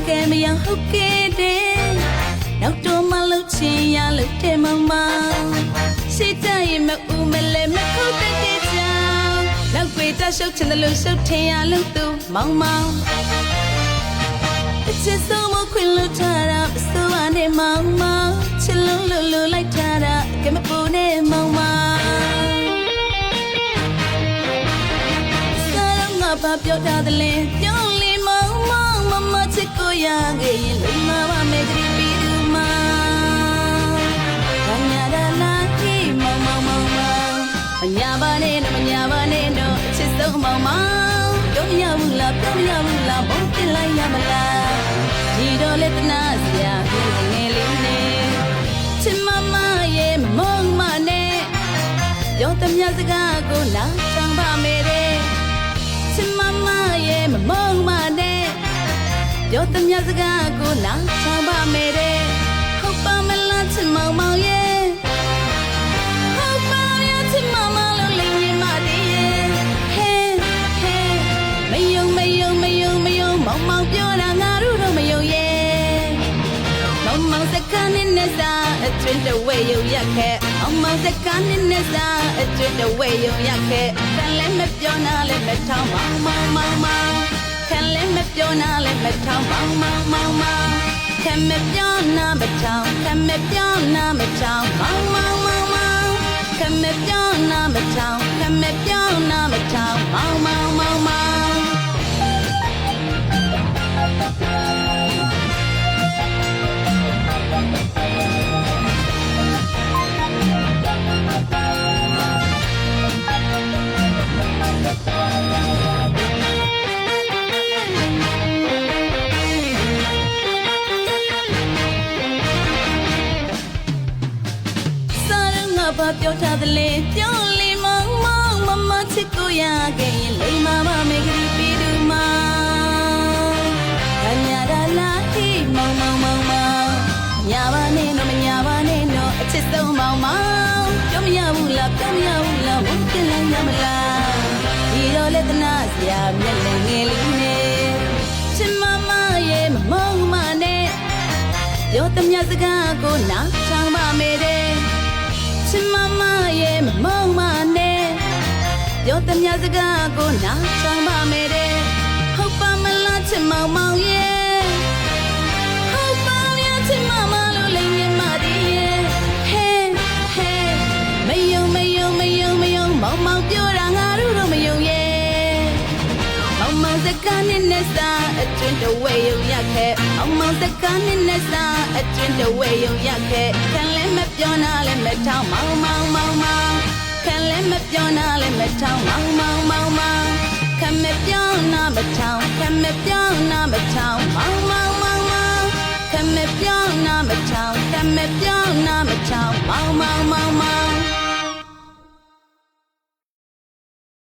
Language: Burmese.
kê mi yang hút kê đê nào trôi mà lâu chi ya lâu thế mau mau si tay mà u mê lê mà khâu tay kê chào nào quỳ ta sâu chân ta lâu sâu thế ya lâu tu mau mau chỉ sâu mơ khuyên lâu thà ra sâu anh em mau mau chỉ lâu lâu lâu lại thà ra cái mà bu nè mau mau sao ngập bắp gió ta lên gió li mau mau mama chỉ cô ya gây lời mà mẹ đi biết mà nhà đã là khi mau mau mau mau nhà ba nè nó chỉ sâu mau mau giống nhau là bóng tin lại nhà mà là chỉ đó lệ na zia nghe lên nè chỉ mama ye mong mà nè yo tâm nhà zga cô na chẳng ba mẹ đê chỉ mama ye mong mà nè yo tâm nhà zga cô na chẳng ba mẹ đê không ba mẹ là chỉ mau mau ye không ba ya chỉ mau mau lo linh mà đi mau mauပြောတာငါတို့တော့မယုံရဲ့မောင်မောင်စကားနဲ့နဲ့စာအတွင်းတဝဲယုံရက်ခဲ့မောင်မောင်စကားနဲ့နဲ့စာအတွင်းတဝဲယုံရက်ခဲ့ခံလဲမပြောနာလဲမထောင်းမောင်မောင်မောင်မောင်ခံလဲမပြောနာလဲမထောင်းမောင်မောင်မောင်မောင်ခံမပြောနာမထောင်းခံမပြောနာမထောင်းမောင်မောင်မောင်မောင်ခံမပြောနာမထောင်းခံမပြောနာမထောင်းမောင်မောင်မောင်မောင်ဘာပြောထားသလဲပြောလေမောင်မောင်မမချစ်ကိုရခဲ့ရင်လိမ္မာမမေဂရီပြီးသူမညာရလာဟိမောင်မောင်မောင်မောင်ညာပါနဲ့တော့မညာပါနဲ့တော့အချစ်ဆုံးမောင်မောင်ပြောမရဘူးလားပြောမရဘူးလားဘုကလည်းရမလားဒီတော့လက်တနာစရာမျက်လည်းငယ်လေးနဲ့ချစ်မမရဲ့မမောင်မနဲ့ပြောသမျှစကားကိုနားထောင်ပါမယ်တဲ့ချစ်မမရဲ့မမောင်မနဲ့ပြောသမျှစကားကိုနားထောင်ပါမယ်တဲ့ဟုတ်ပါမလားချစ်မောင်မောင်ရဲ့ဟုတ်ပါရဲ့ချစ်မမလို့လိမ့်နေမှတည်းရဲ့ဟဲဟဲမယုံမောင်မောင်ပြောတာငါတို့တော့မယုံရဲ့မောင်မောင်စကားနဲ့နဲ့စာအတွင်းတဝဲယုံရခဲ့မောင်မောင်စကားနဲ့နဲ့စာအတွင်းတဝဲယုံရခဲ့ခံလဲမပြောနာလဲမထောင်းမောင်မောင်မောင်မောင်ခံလဲမပြောနာလဲမထောင်းမောင်မောင်မောင်မောင်ခံမပြောနာမထောင်းခံမပြောနာမထောင်းမောင်မောင်မောင်မောင်ခံမပြောနာမထောင်းခံမပြော